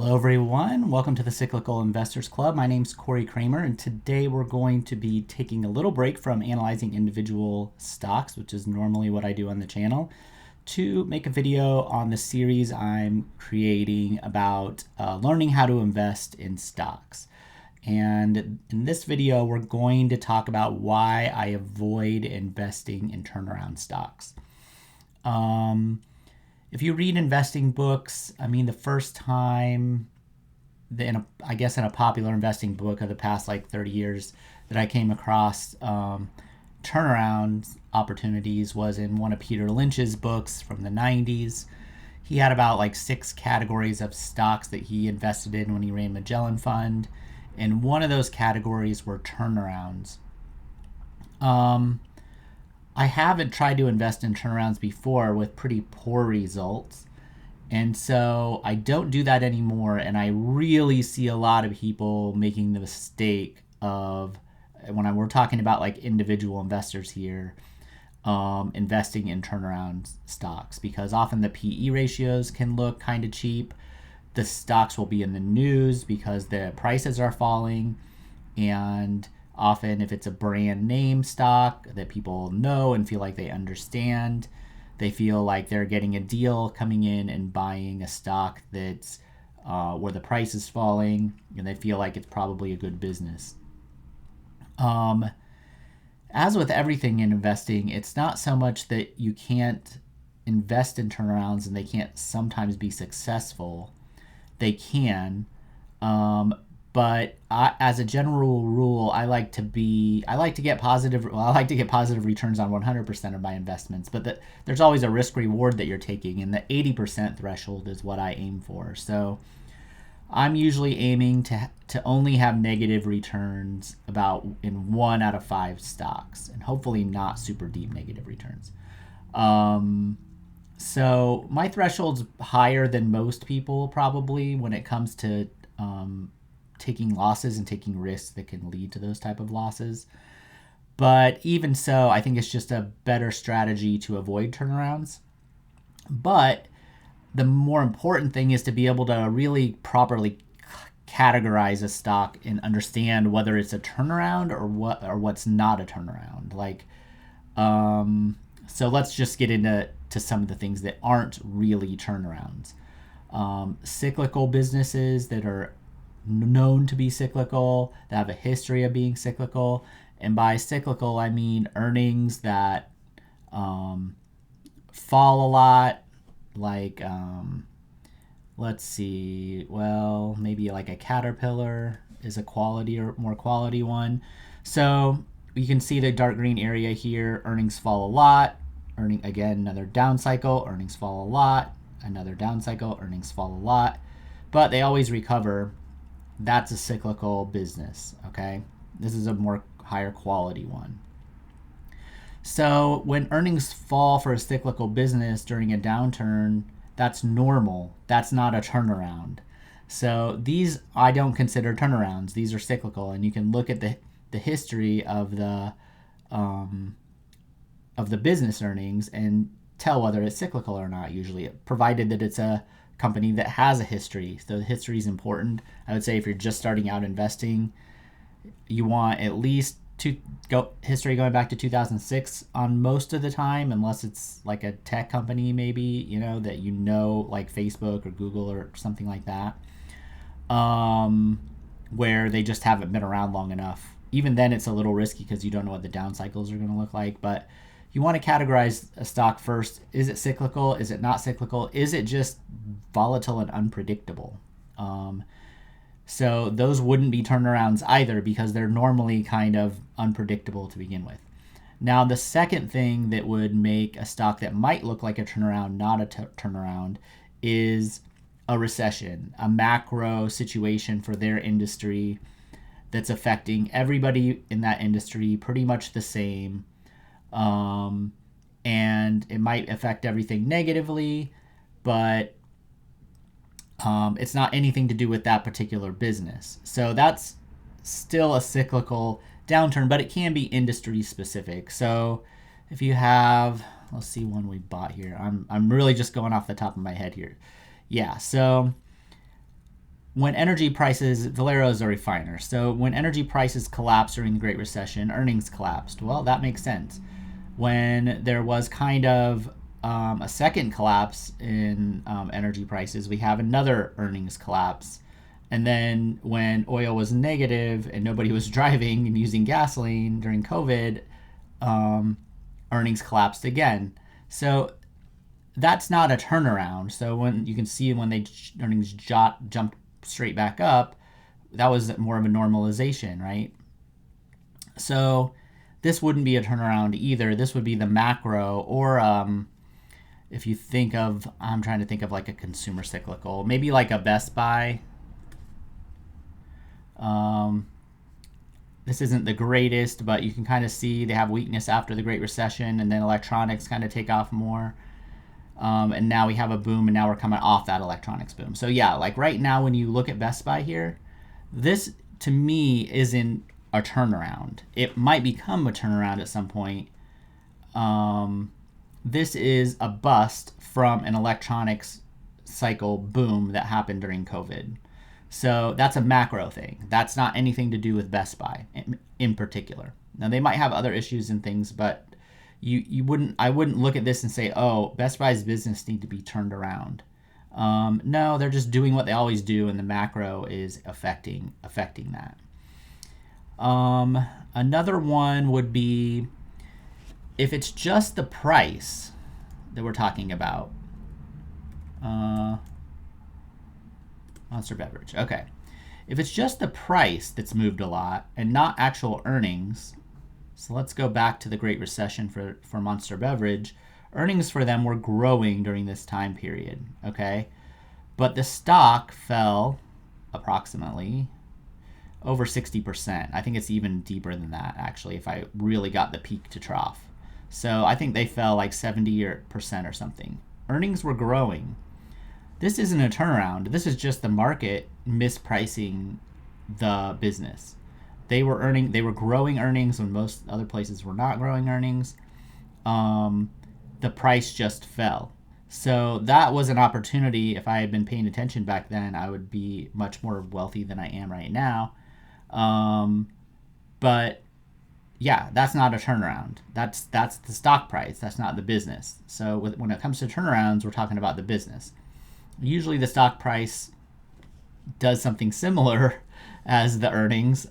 Hello everyone, welcome to the Cyclical Investors Club. My name's Corey Kramer, and today we're going to be taking a little break from analyzing individual stocks, which is normally what I do on the channel, to make a video on the series I'm creating about learning how to invest in stocks. And in this video, we're going to talk about why I avoid investing in turnaround stocks. If you read investing books, the first time, in a popular investing book of the past 30 years that I came across turnaround opportunities was in one of Peter Lynch's books from the 90s. He had about 6 categories of stocks that he invested in when he ran Magellan Fund, and one of those categories were turnarounds. I haven't tried to invest in turnarounds before with pretty poor results. And so I don't do that anymore. And I really see a lot of people making the mistake of, we're talking about individual investors here, investing in turnaround stocks, because often the PE ratios can look kind of cheap. The stocks will be in the news because the prices are falling, and often if it's a brand name stock that people know and feel like they understand, they feel like they're getting a deal coming in and buying a stock that's where the price is falling, and they feel like it's probably a good business. As with everything in investing, it's not so much that you can't invest in turnarounds and they can't sometimes be successful. They can, but as a general rule, I like to get positive returns on 100% of my investments. But there's always a risk reward that you're taking, and the 80% threshold is what I aim for. So I'm usually aiming to only have negative returns about in 1 out of 5 stocks, and hopefully not super deep negative returns. So my threshold's higher than most people probably when it comes to taking losses and taking risks that can lead to those type of losses. But even so, I think it's just a better strategy to avoid turnarounds. But the more important thing is to be able to really properly categorize a stock and understand whether it's a turnaround or what's not a turnaround. So let's just get into some of the things that aren't really turnarounds. Cyclical businesses that are known to be cyclical, that have a history of being cyclical. And by cyclical, I mean earnings that fall a lot, let's see, maybe a Caterpillar is a quality or more quality one. So you can see the dark green area here, earnings fall a lot, another down cycle, earnings fall a lot, another down cycle, earnings fall a lot, but they always recover. That's a cyclical business, okay? This is a more higher quality one. So when earnings fall for a cyclical business during a downturn, that's normal. That's not a turnaround. So these I don't consider turnarounds. These are cyclical, and you can look at the history of the business earnings and tell whether it's cyclical or not, usually, provided that it's a company that has a history. So the history is important. I would say if you're just starting out investing, you want at least history going back to 2006 on most of the time, unless it's like a tech company maybe, that like Facebook or Google or something like that, where they just haven't been around long enough. Even then it's a little risky because you don't know what the down cycles are going to look like. But you want to categorize a stock first. Is it cyclical? Is it not cyclical? Is it just volatile and unpredictable? So those wouldn't be turnarounds either, because they're normally kind of unpredictable to begin with. Now, the second thing that would make a stock that might look like a turnaround not a turnaround is a recession, a macro situation for their industry that's affecting everybody in that industry pretty much the same. And it might affect everything negatively, but it's not anything to do with that particular business. So that's still a cyclical downturn, but it can be industry specific. So if you have, let's see one we bought here. I'm really just going off the top of my head here. Yeah, so when energy prices, Valero is a refiner. So when energy prices collapsed during the Great Recession, earnings collapsed. Well, that makes sense. When there was kind of a second collapse in energy prices, we have another earnings collapse. And then when oil was negative and nobody was driving and using gasoline during COVID, earnings collapsed again. So that's not a turnaround. So when you can see when they earnings jumped straight back up, that was more of a normalization, right? So this wouldn't be a turnaround either. This would be the macro, or if you think of, I'm trying to think of like a consumer cyclical, maybe like a Best Buy. This isn't the greatest, but you can kind of see they have weakness after the Great Recession, and then electronics kind of take off more. And now we have a boom, and now we're coming off that electronics boom. So yeah, like right now when you look at Best Buy here, this to me isn't a turnaround. It might become a turnaround at some point. This is a bust from an electronics cycle boom that happened during COVID. So that's a macro thing. That's not anything to do with Best Buy in particular. Now they might have other issues and things, but I wouldn't look at this and say, oh, Best Buy's business need to be turned around. No, they're just doing what they always do, and the macro is affecting that. Another one would be if it's just the price that we're talking about. Monster Beverage. Okay. If it's just the price that's moved a lot and not actual earnings, so let's go back to the Great Recession for Monster Beverage. Earnings for them were growing during this time period, okay? But the stock fell approximately over 60%. I think it's even deeper than that, actually, if I really got the peak to trough. So I think they fell like 70% or something. Earnings were growing. This isn't a turnaround. This is just the market mispricing the business. They were growing earnings when most other places were not growing earnings. The price just fell. So that was an opportunity. If I had been paying attention back then, I would be much more wealthy than I am right now. But yeah, that's not a turnaround. That's the stock price. That's not the business. So when it comes to turnarounds, we're talking about the business. Usually the stock price does something similar as the earnings.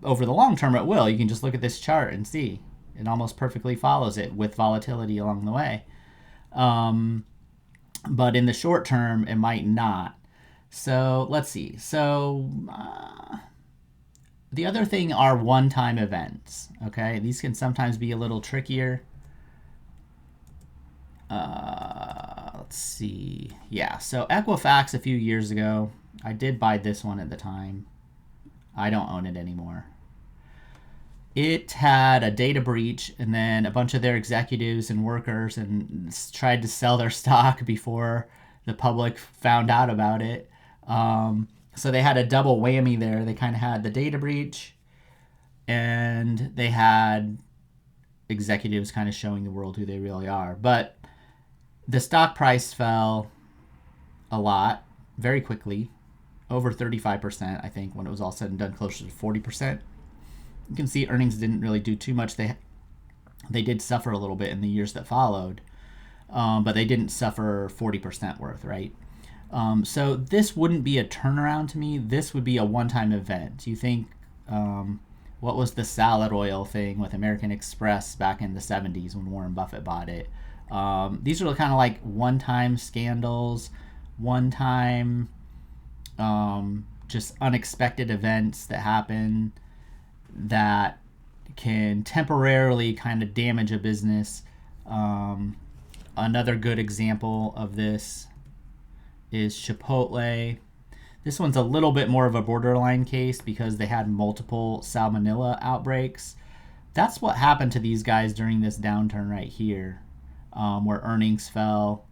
Over the long term, it will. You can just look at this chart and see. It almost perfectly follows it with volatility along the way. But in the short term, it might not. So let's see. So the other thing are one-time events. Okay, these can sometimes be a little trickier. Let's see. Yeah, so Equifax a few years ago, I did buy this one at the time. I don't own it anymore. It had a data breach, and then a bunch of their executives and workers and tried to sell their stock before the public found out about it. So they had a double whammy there. They kind of had the data breach, and they had executives kind of showing the world who they really are. But the stock price fell a lot, very quickly, over 35%, I think, when it was all said and done, closer to 40%. You can see earnings didn't really do too much. They did suffer a little bit in the years that followed, but they didn't suffer 40% worth, right? So this wouldn't be a turnaround to me. This would be a one-time event. You think, what was the salad oil thing with American Express back in the 70s when Warren Buffett bought it? These are kind of like one-time scandals, one-time just unexpected events that happen that can temporarily kind of damage a business. Another good example of this is Chipotle. This one's a little bit more of a borderline case because they had multiple salmonella outbreaks. That's what happened to these guys during this downturn right here, where earnings fell.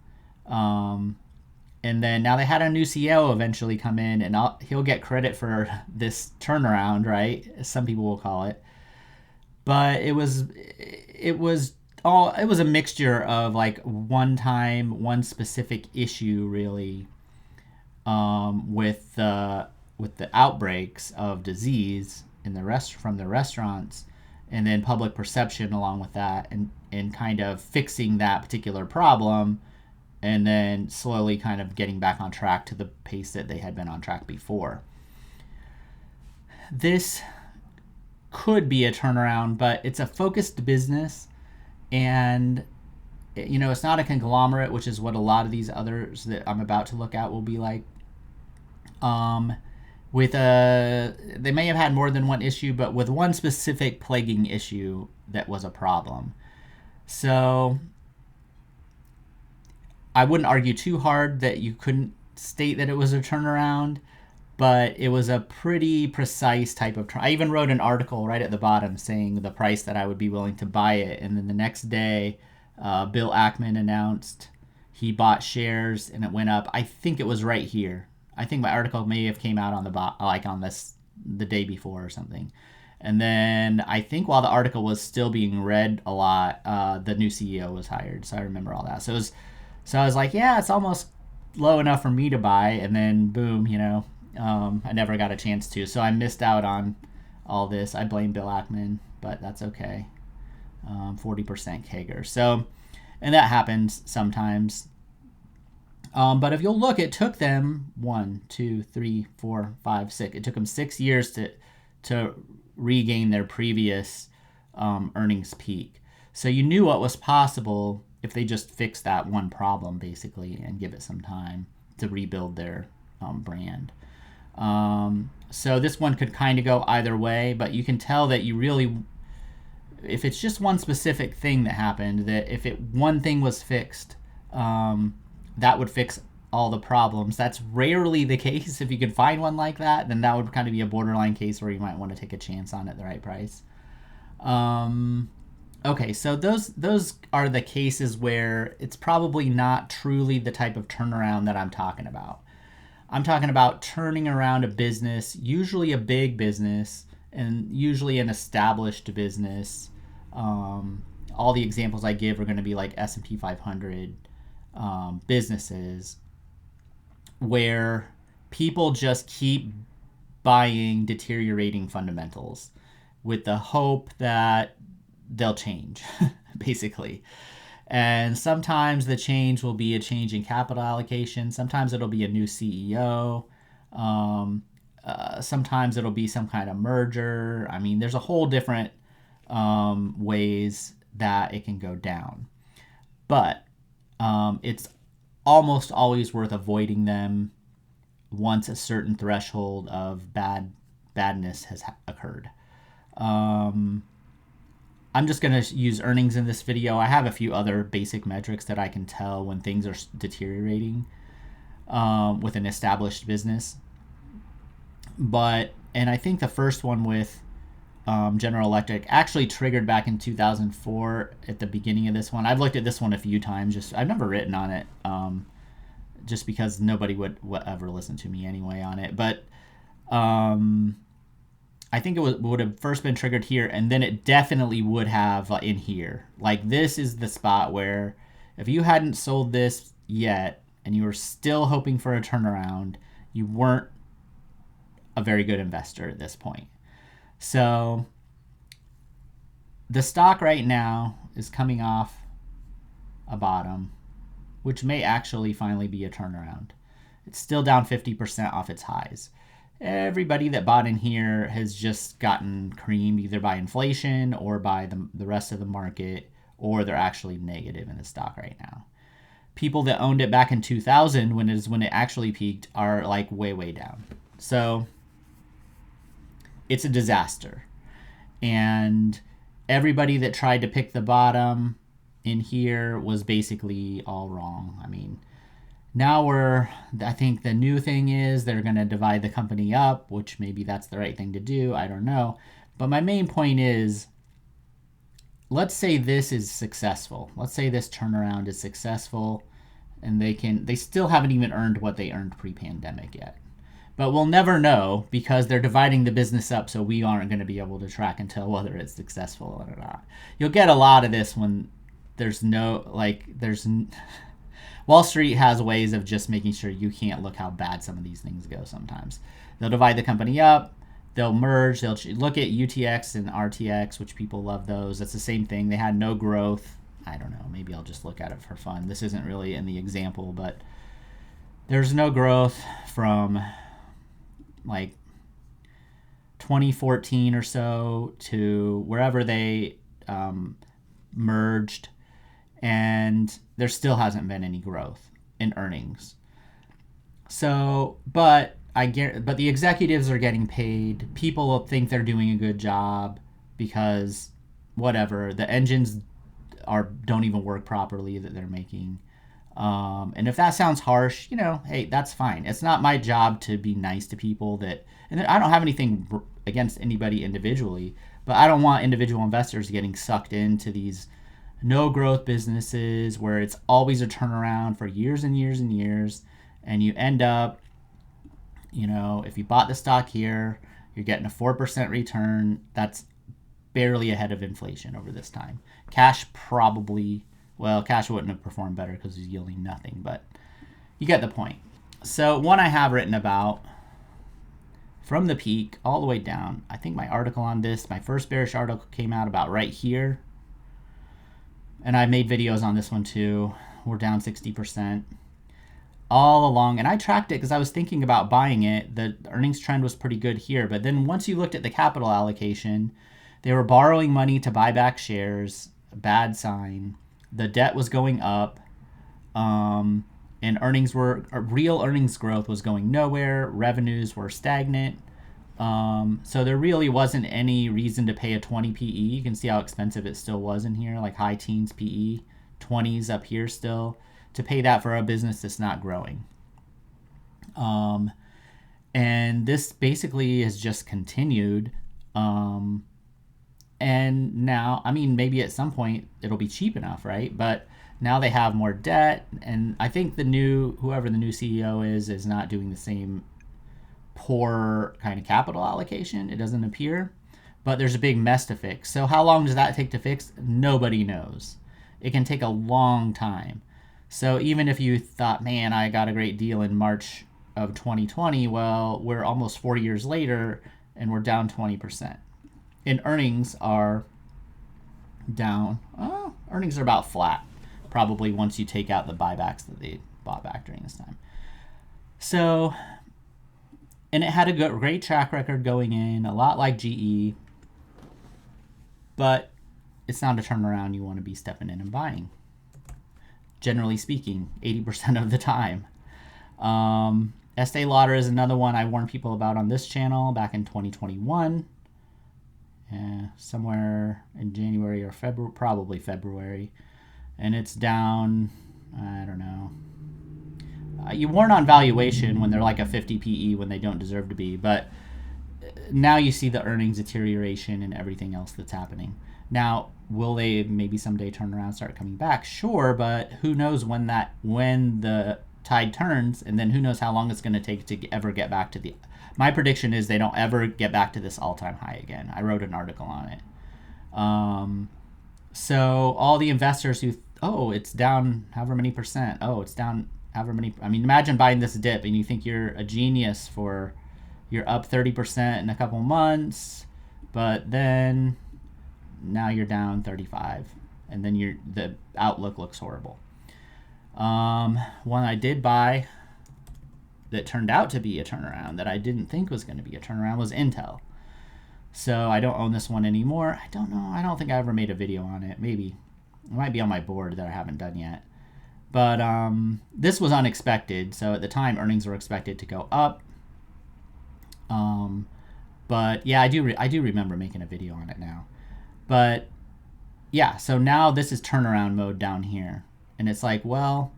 And then now they had a new CEO eventually come in, and he'll get credit for this turnaround, right? As some people will call it. But it was a mixture of like one time, one specific issue really with the outbreaks of disease in from the restaurants, and then public perception along with that, and kind of fixing that particular problem, and then slowly kind of getting back on track to the pace that they had been on track before. This could be a turnaround, but it's a focused business, and it's not a conglomerate, which is what a lot of these others that I'm about to look at will be like. They may have had more than one issue, but with one specific plaguing issue that was a problem. So I wouldn't argue too hard that you couldn't state that it was a turnaround, but it was a pretty precise type of I even wrote an article right at the bottom saying the price that I would be willing to buy it. And then the next day, Bill Ackman announced he bought shares and it went up. I think it was right here. I think my article may have came out on the day before or something. And then I think while the article was still being read a lot, the new CEO was hired. So I remember all that. So I was like, yeah, it's almost low enough for me to buy. And then boom, I never got a chance to. So I missed out on all this. I blame Bill Ackman, but that's okay. 40% CAGR. So, and that happens sometimes. But if you'll look, it took them 1, 2, 3, 4, 5, 6. It took them 6 years to regain their previous earnings peak. So you knew what was possible if they just fixed that one problem, basically, and give it some time to rebuild their brand. So this one could kind of go either way, but you can tell that if it's just one specific thing that happened, that if one thing was fixed, that would fix all the problems. That's rarely the case. If you could find one like that, then that would kind of be a borderline case where you might want to take a chance on it at the right price. Okay, so those are the cases where it's probably not truly the type of turnaround that I'm talking about. I'm talking about turning around a business, usually a big business, and usually an established business. All the examples I give are going to be like S&P 500 businesses where people just keep buying deteriorating fundamentals with the hope that they'll change, basically. And sometimes the change will be a change in capital allocation. Sometimes it'll be a new CEO. Sometimes it'll be some kind of merger. I mean, there's a whole different ways that it can go down. But it's almost always worth avoiding them once a certain threshold of badness has occurred. I'm just going to use earnings in this video. I have a few other basic metrics that I can tell when things are deteriorating with an established business. And I think the first one with General Electric actually triggered back in 2004 at the beginning of this one. I've looked at this one a few times. I've never written on it just because nobody would ever listen to me anyway on it. But I think it would have first been triggered here, and then it definitely would have in here. Like, this is the spot where if you hadn't sold this yet and you were still hoping for a turnaround, you weren't a very good investor at this point. So the stock right now is coming off a bottom, which may actually finally be a turnaround. It's still down 50% off its highs. Everybody that bought in here has just gotten creamed either by inflation or by the rest of the market, or they're actually negative in the stock right now. People that owned it back in 2000 when it actually peaked are like way, way down. So it's a disaster. And everybody that tried to pick the bottom in here was basically all wrong. I mean, now I think the new thing is they're going to divide the company up, which maybe that's the right thing to do. I don't know. But my main point is, let's say this is successful. Let's say this turnaround is successful and they still haven't even earned what they earned pre-pandemic yet. But we'll never know because they're dividing the business up, so we aren't going to be able to track and tell whether it's successful or not. You'll get a lot of this when Wall Street has ways of just making sure you can't look how bad some of these things go sometimes. They'll divide the company up, they'll merge, they'll look at UTX and RTX, which people love those. That's the same thing. They had no growth. I don't know, maybe I'll just look at it for fun. This isn't really in the example, but there's no growth from like 2014 or so to wherever they merged, and there still hasn't been any growth in earnings. So, but the executives are getting paid. People think they're doing a good job because whatever, the engines don't even work properly that they're making. And if that sounds harsh, hey, that's fine. It's not my job to be nice to people and I don't have anything against anybody individually, but I don't want individual investors getting sucked into these no growth businesses where it's always a turnaround for years and years and years. And you end up, if you bought the stock here, you're getting a 4% return. That's barely ahead of inflation over this time. Cash wouldn't have performed better because it's yielding nothing, but you get the point. So one I have written about from the peak all the way down. I think my article on this, my first bearish article came out about right here. And I made videos on this one too. We're down 60% all along. And I tracked it because I was thinking about buying it. The earnings trend was pretty good here. But then once you looked at the capital allocation, they were borrowing money to buy back shares. Bad sign. The debt was going up. And real earnings growth was going nowhere. Revenues were stagnant. So there really wasn't any reason to pay a 20 PE. You can see how expensive it still was in here, like high teens PE, 20s up here still, to pay that for a business that's not growing. And this basically has just continued. And now, maybe at some point it'll be cheap enough, right? But now they have more debt, and I think whoever the new CEO is not doing the same poor kind of capital allocation. It doesn't appear, but there's a big mess to fix. So how long does that take to fix? Nobody knows. It can take a long time. So even if you thought, man, I got a great deal in March of 2020, well, we're almost 4 years later and we're down 20%. And earnings are down. Earnings are about flat, probably once you take out the buybacks that they bought back during this time. So, and it had a great track record going in, a lot like GE, but it's not a turnaround you want to be stepping in and buying. Generally speaking, 80% of the time. Estee Lauder is another one I warned people about on this channel back in 2021. Somewhere in January or February, probably February. And it's down, I don't know. You warn on valuation when they're like a 50 PE when they don't deserve to be, but now you see the earnings deterioration and everything else that's happening. Now, will they maybe someday turn around and start coming back? Sure, but who knows when the tide turns, and then who knows how long it's going to take to ever get back to my prediction is they don't ever get back to this all-time high again. I wrote an article on it. So all the investors who, it's down however many percent. It's down however many. Imagine buying this dip and you think you're a genius you're up 30% in a couple months, but then now you're down 35, and then the outlook looks horrible. One I did buy that turned out to be a turnaround that I didn't think was going to be a turnaround was Intel. So I don't own this one anymore. I don't know. I don't think I ever made a video on it. Maybe. It might be on my board that I haven't done yet. But this was unexpected. So at the time, earnings were expected to go up. But yeah, I do remember making a video on it now. But yeah, so now this is turnaround mode down here. And it's like, well,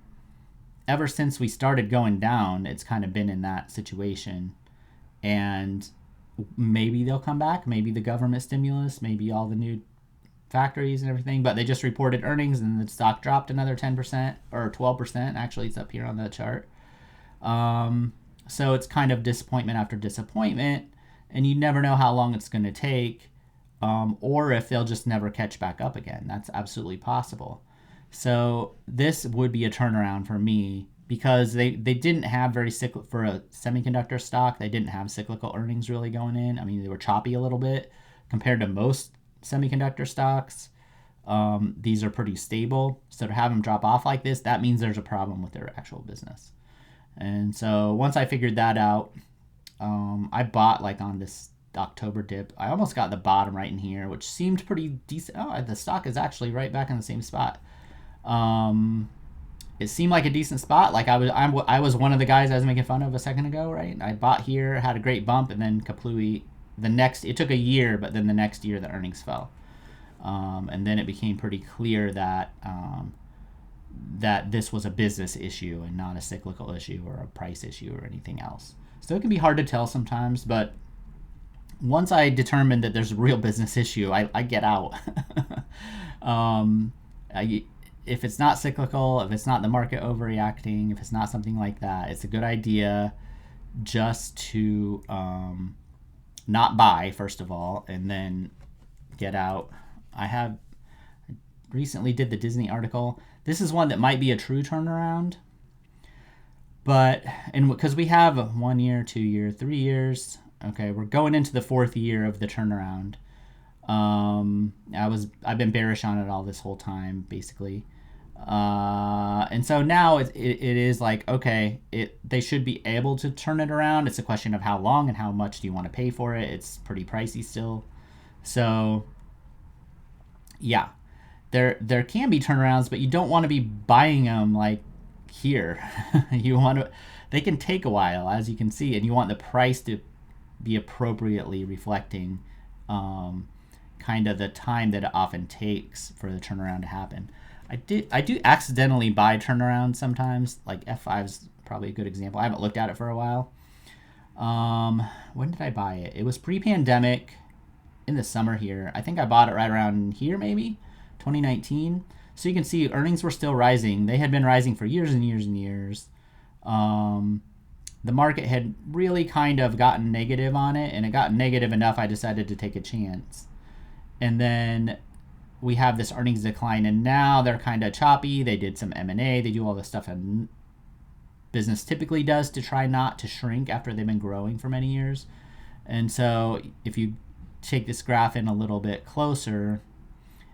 ever since we started going down, it's kind of been in that situation. And maybe they'll come back. Maybe the government stimulus, maybe all the new factories and everything. But they just reported earnings and the stock dropped another 10% or 12%. Actually, it's up here on the chart. So it's kind of disappointment after disappointment. And you never know how long it's going to take. Or if they'll just never catch back up again. That's absolutely possible. So this would be a turnaround for me because they didn't have very cyclical for a semiconductor stock. They didn't have cyclical earnings really going in. I mean, they were choppy a little bit compared to most semiconductor stocks. These are pretty stable. So to have them drop off like this, that means there's a problem with their actual business. And so once I figured that out, I bought like on this October dip. I almost got the bottom right in here, which seemed pretty decent. Oh, the stock is actually right back in the same spot. Um, it seemed like a decent spot. Like I was one of the guys I was making fun of a second ago, right? I bought here, had a great bump, and then completely it took a year, but then the next year the earnings fell, and then it became pretty clear that that this was a business issue and not a cyclical issue or a price issue or anything else. So it can be hard to tell sometimes, but once I determined that there's a real business issue, I get out. um, if it's not cyclical, if it's not the market overreacting, if it's not something like that, it's a good idea just to not buy, first of all, and then get out. I recently did the Disney article. This is one that might be a true turnaround, but and because we have 1 year, 2 year, 3 years. Okay, we're going into the 4th year of the turnaround. I've been bearish on it all this whole time, basically. And so now it is like, okay, they should be able to turn it around. It's a question of how long and how much do you want to pay for it. It's pretty pricey still. So yeah, there can be turnarounds, but you don't want to be buying them like here. You want to, they can take a while, as you can see, and you want the price to be appropriately reflecting kind of the time that it often takes for the turnaround to happen. I do accidentally buy turnarounds sometimes. Like F5 is probably a good example. I haven't looked at it for a while. When did I buy it? It was pre-pandemic in the summer here. I think I bought it right around here, maybe 2019. So you can see earnings were still rising. They had been rising for years and years and years. The market had really kind of gotten negative on it, and it got negative enough I decided to take a chance. And then we have this earnings decline, and now they're kind of choppy. They did some M&A. They do all the stuff a business typically does to try not to shrink after they've been growing for many years. And so if you take this graph in a little bit closer,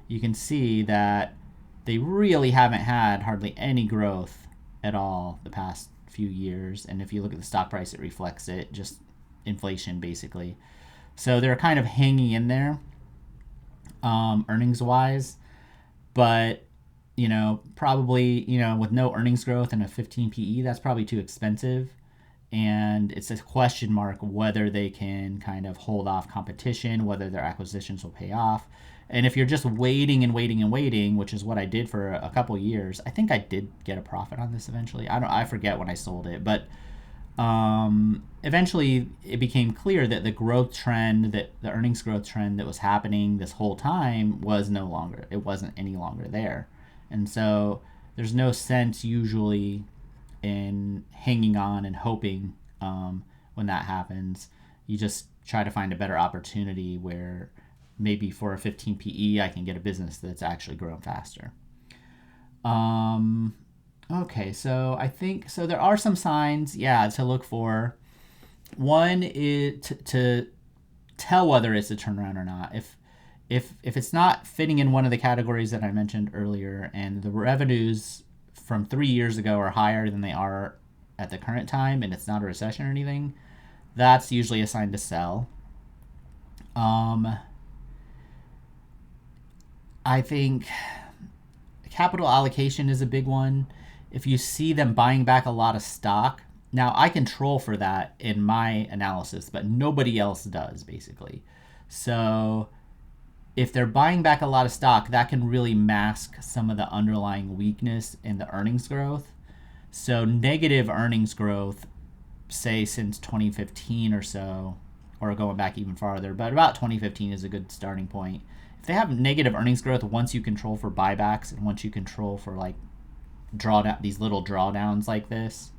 you can see that they really haven't had hardly any growth at all the past few years. And if you look at the stock price, it reflects it, just inflation basically. So they're kind of hanging in there earnings wise, but probably with no earnings growth and a 15 PE, that's probably too expensive. And it's a question mark whether they can kind of hold off competition, whether their acquisitions will pay off. And if you're just waiting and waiting and waiting, which is what I did for a couple years, I think I did get a profit on this eventually. I forget when I sold it, but eventually it became clear that the growth trend, that the earnings growth trend that was happening this whole time it wasn't any longer there. And so there's no sense usually in hanging on and hoping when that happens. You just try to find a better opportunity where maybe for a 15 PE, I can get a business that's actually growing faster. Okay, so I think there are some signs, to look for. One is to tell whether it's a turnaround or not. If it's not fitting in one of the categories that I mentioned earlier, and the revenues from 3 years ago are higher than they are at the current time, and it's not a recession or anything, that's usually a sign to sell. I think capital allocation is a big one. If you see them buying back a lot of stock, now I control for that in my analysis, but nobody else does, basically. So if they're buying back a lot of stock, that can really mask some of the underlying weakness in the earnings growth. So negative earnings growth, say since 2015 or so, or going back even farther, but about 2015 is a good starting point. If they have negative earnings growth, once you control for buybacks and once you control for like these little drawdowns like this,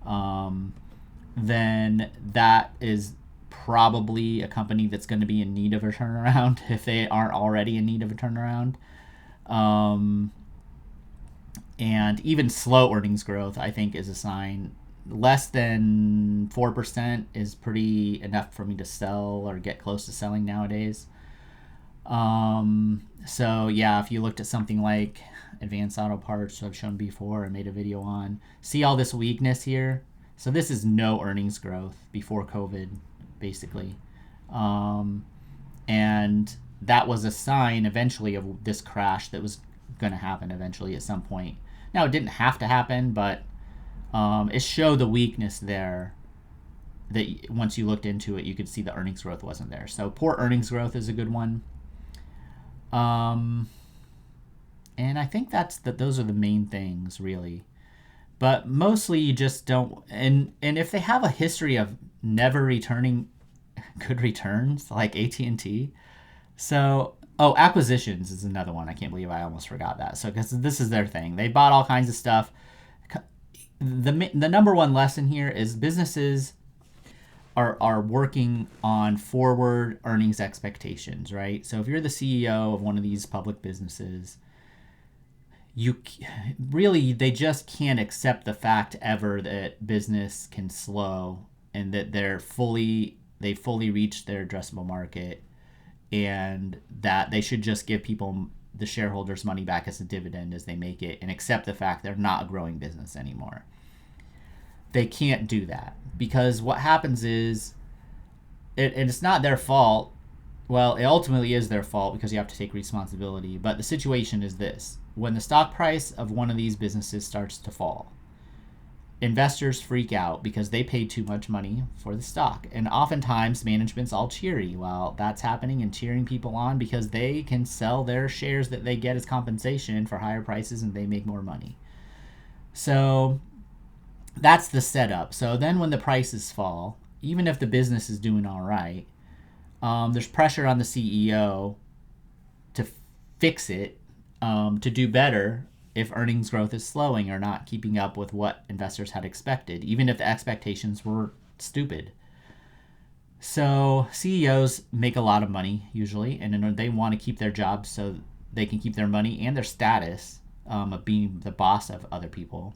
then that is probably a company that's going to be in need of a turnaround if they aren't already in need of a turnaround. And even slow earnings growth, I think, is a sign. Less than 4% is pretty enough for me to sell or get close to selling nowadays. So yeah, if you looked at something like Advanced Auto Parts, I've shown before and made a video on, see all this weakness here? So this is no earnings growth before COVID, basically. And that was a sign eventually of this crash that was going to happen eventually at some point. Now, it didn't have to happen, but it showed the weakness there, that once you looked into it, you could see the earnings growth wasn't there. So poor earnings growth is a good one. And I think those are the main things, really. But mostly you just don't, and if they have a history of never returning good returns, like AT&T. So, acquisitions is another one. I can't believe I almost forgot that. So, because this is their thing. They bought all kinds of stuff. The number one lesson here is businesses are working on forward earnings expectations, right? So if you're the CEO of one of these public businesses, they just can't accept the fact ever that business can slow and that they fully reached their addressable market, and that they should just give people, the shareholders, money back as a dividend as they make it, and accept the fact they're not a growing business anymore. They can't do that, because what happens is, and it's not their fault. Well, it ultimately is their fault because you have to take responsibility. But the situation is this: when the stock price of one of these businesses starts to fall, investors freak out because they paid too much money for the stock. And oftentimes management's all cheery while that's happening and cheering people on because they can sell their shares that they get as compensation for higher prices and they make more money. So that's the setup. So then when the prices fall, even if the business is doing all right, there's pressure on the CEO to fix it, to do better if earnings growth is slowing or not keeping up with what investors had expected, even if the expectations were stupid. So CEOs make a lot of money usually, and they want to keep their jobs so they can keep their money and their status of being the boss of other people.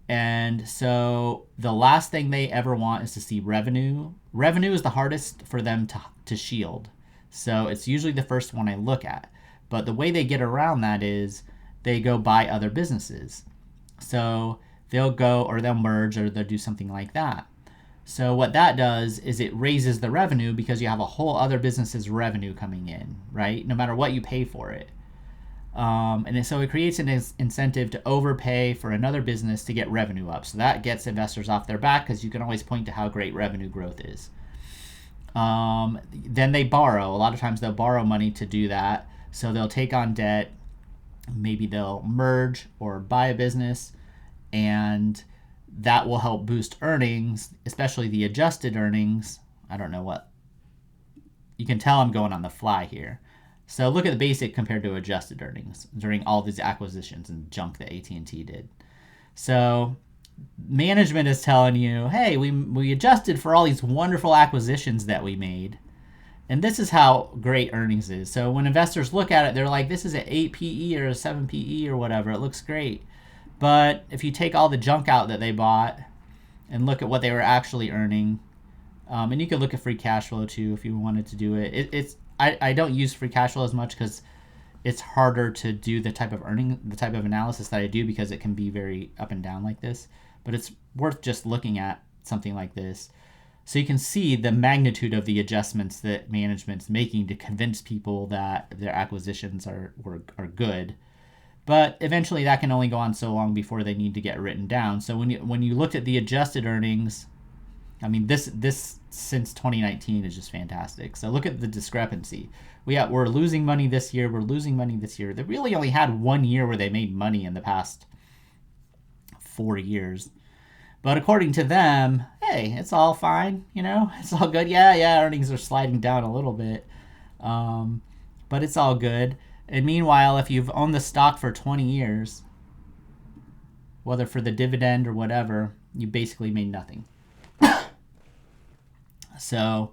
And so the last thing they ever want is to see revenue. Revenue is the hardest for them to shield. So it's usually the first one I look at. But the way they get around that is they go buy other businesses. So they'll go, or they'll merge, or they'll do something like that. So what that does is it raises the revenue because you have a whole other business's revenue coming in, right? No matter what you pay for it. And so it creates an incentive to overpay for another business to get revenue up. So that gets investors off their back because you can always point to how great revenue growth is. Then they borrow. A lot of times they'll borrow money to do that. So they'll take on debt. Maybe they'll merge or buy a business, and that will help boost earnings, especially the adjusted earnings. I don't know what. You can tell I'm going on the fly here. So look at the basic compared to adjusted earnings during all these acquisitions and junk that AT&T did. So management is telling you, hey, we adjusted for all these wonderful acquisitions that we made, and this is how great earnings is. So when investors look at it, they're like, this is an 8 PE or a 7 PE or whatever. It looks great. But if you take all the junk out that they bought and look at what they were actually earning, and you could look at free cash flow too if you wanted to do it. I don't use free cash flow as much because it's harder to do the type of analysis that I do because it can be very up and down like this. But it's worth just looking at something like this so you can see the magnitude of the adjustments that management's making to convince people that their acquisitions are good. But eventually that can only go on so long before they need to get written down. So when you looked at the adjusted earnings, I mean, this since 2019 is just fantastic. So look at the discrepancy. We're losing money this year. We're losing money this year. They really only had 1 year where they made money in the past 4 years. But according to them, hey, it's all fine. It's all good. Yeah, earnings are sliding down a little bit. But it's all good. And meanwhile, if you've owned the stock for 20 years, whether for the dividend or whatever, you basically made nothing. So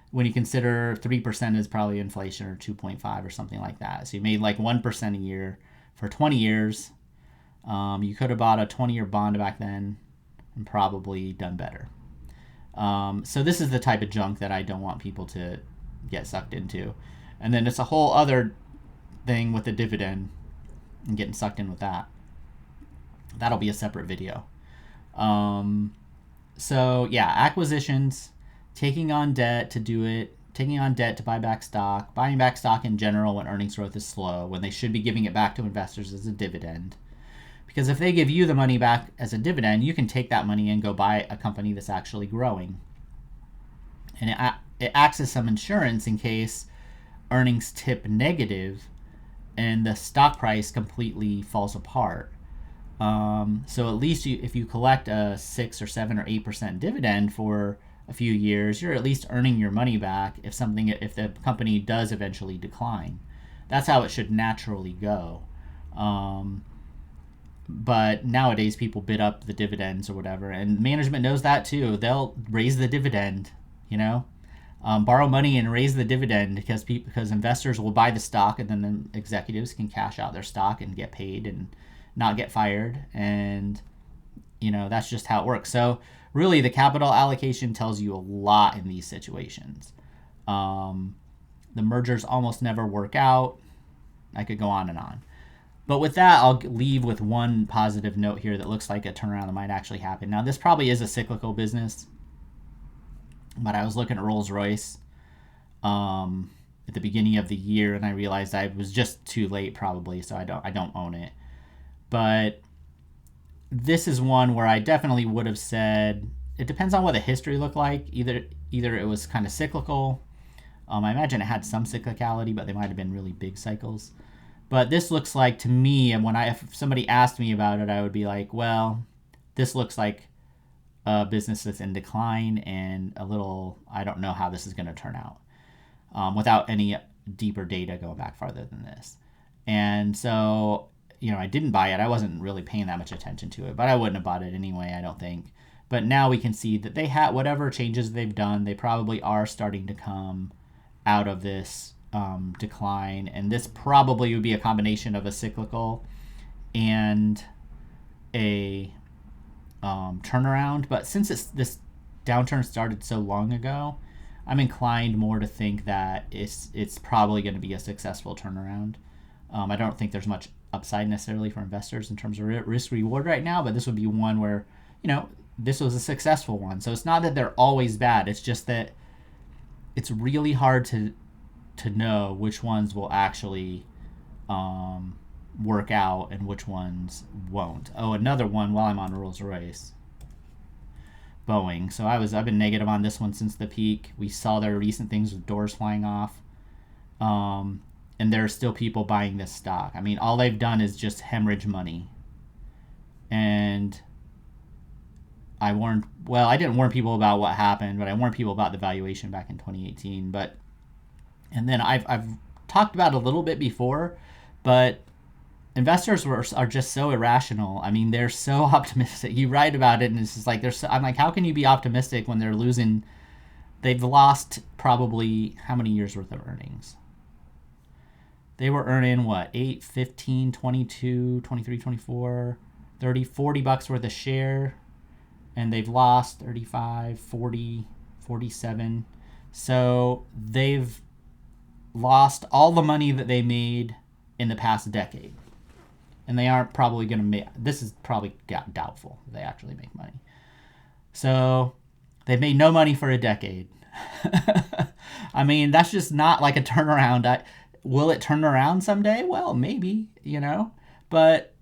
when you consider 3% is probably inflation, or 2.5 or something like that. So you made like 1% a year for 20 years. You could have bought a 20-year bond back then and probably done better. So this is the type of junk that I don't want people to get sucked into. And then it's a whole other thing with the dividend and getting sucked in with that. That'll be a separate video. So yeah, acquisitions, taking on debt to do it, taking on debt to buy back stock, buying back stock in general when earnings growth is slow, when they should be giving it back to investors as a dividend. Because if they give you the money back as a dividend, you can take that money and go buy a company that's actually growing. And it acts as some insurance in case earnings tip negative and the stock price completely falls apart. So at least if you collect a 6 or 7 or 8% dividend for a few years, you're at least earning your money back if the company does eventually decline. That's how it should naturally go. But nowadays people bid up the dividends or whatever, and management knows that too. They'll raise the dividend, borrow money and raise the dividend because investors will buy the stock, and then the executives can cash out their stock and get paid and not get fired. And that's just how it works. So really the capital allocation tells you a lot in these situations. The mergers almost never work out. I could go on and on. But with that, I'll leave with one positive note here that looks like a turnaround that might actually happen. Now, this probably is a cyclical business, but I was looking at Rolls-Royce at the beginning of the year, and I realized I was just too late probably, so I don't own it. But this is one where I definitely would have said it depends on what the history looked like. Either it was kind of cyclical. I imagine it had some cyclicality, but they might have been really big cycles. But this looks like, to me, and if somebody asked me about it, I would be like, well, this looks like a business that's in decline and I don't know how this is going to turn out without any deeper data going back farther than this. And so, I didn't buy it. I wasn't really paying that much attention to it, but I wouldn't have bought it anyway, I don't think. But now we can see that they had whatever changes they've done, they probably are starting to come out of this decline, and this probably would be a combination of a cyclical and a turnaround. But since this downturn started so long ago, I'm inclined more to think that it's probably going to be a successful turnaround. I don't think there's much upside necessarily for investors in terms of risk reward right now, but this would be one where this was a successful one. So it's not that they're always bad, it's just that it's really hard to know which ones will actually work out and which ones won't. Oh, another one while I'm on Rolls-Royce. Boeing. So I've been negative on this one since the peak. We saw their recent things with doors flying off. And there are still people buying this stock. I mean, all they've done is just hemorrhage money. And I didn't warn people about what happened, but I warned people about the valuation back in 2018. And then I've talked about it a little bit before, but investors are just so irrational. I mean, they're so optimistic. You write about it, and it's just like I'm like, how can you be optimistic when they're losing? They've lost probably how many years worth of earnings? They were earning what, 8, 15, 22, 23, 24, 30, $40 worth a share, and they've lost 35, 40, 47. So they've lost all the money that they made in the past decade. And they aren't probably going to make, this is probably doubtful they actually make money. So they've made no money for a decade. I mean, that's just not like a turnaround. Will it turn around someday? Well, maybe, but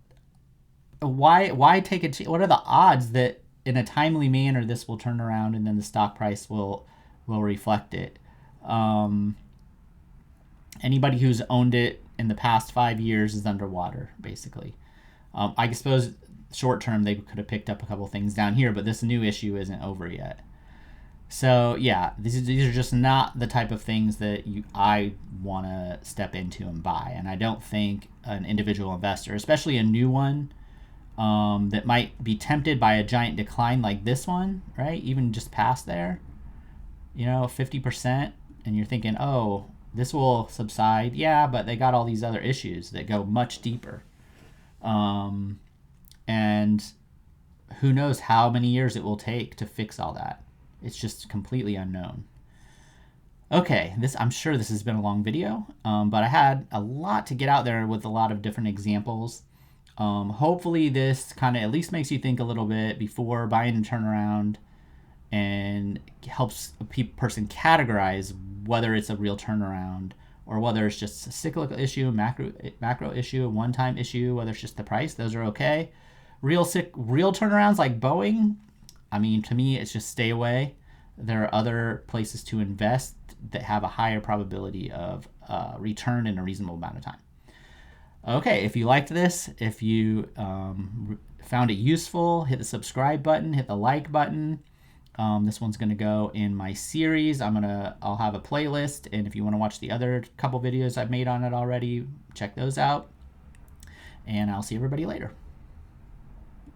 why take what are the odds that in a timely manner this will turn around and then the stock price will reflect it? Anybody who's owned it in the past 5 years is underwater, basically. I suppose short term they could have picked up a couple things down here, but this new issue isn't over yet. So yeah, these are just not the type of things that I want to step into and buy. And I don't think an individual investor, especially a new one, that might be tempted by a giant decline like this one, right? Even just past there, 50%, and you're thinking, oh, this will subside. Yeah, but they got all these other issues that go much deeper. And who knows how many years it will take to fix all that. It's just completely unknown. Okay, I'm sure this has been a long video, but I had a lot to get out there with a lot of different examples. Hopefully this kind of at least makes you think a little bit before buying a turnaround, and helps a person categorize whether it's a real turnaround or whether it's just a cyclical issue, macro issue, a one-time issue, whether it's just the price. Those are okay. Real turnarounds like Boeing, I mean, to me, it's just stay away. There are other places to invest that have a higher probability of return in a reasonable amount of time. Okay, if you liked this, if you found it useful, hit the subscribe button, hit the like button. This one's going to go in my series. I'll have a playlist, and if you want to watch the other couple videos I've made on it already, check those out. And I'll see everybody later.